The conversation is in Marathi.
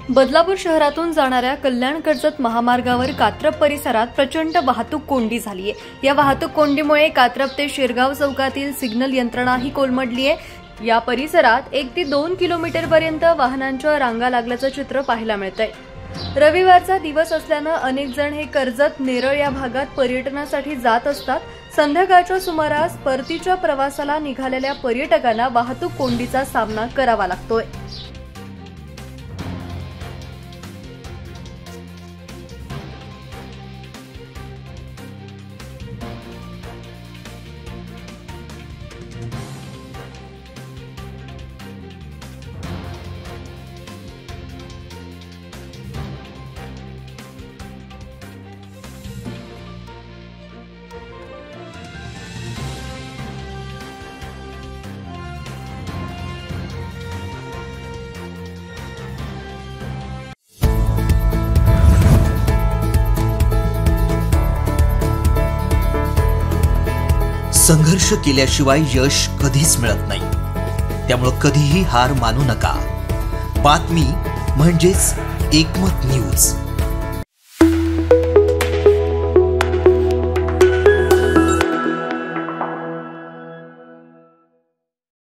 बदलापूर शहरातून जाणाऱ्या कल्याण कर्जत महामार्गावर कात्रप परिसरात प्रचंड वाहतूक कोंडी झाली आहे। या वाहतूक कोंडीमुळे कात्रप ते शिरगाव चौकातील सिग्नल यंत्रणाही कोलमडली आहे। या परिसरात 1 ते 2 किलोमीटर पर्यंत वाहनांच्या रांगा लागल्याचं चित्र पाहायला मिळतंय। रविवारचा दिवस असल्यानं अनेक जण हे कर्जत नेरळ या भागात पर्यटनासाठी जात असतात। संध्याकाळच्या सुमारास परतीच्या प्रवासाला निघालेल्या पर्यटकांना वाहतूक कोंडीचा सामना करावा लागतोय। संघर्ष केल्याशिवाय यश कधीच मिळत नाही, त्यामुळे कधीही हार मानू नका। बातमी म्हणजेच एकमत न्यूज।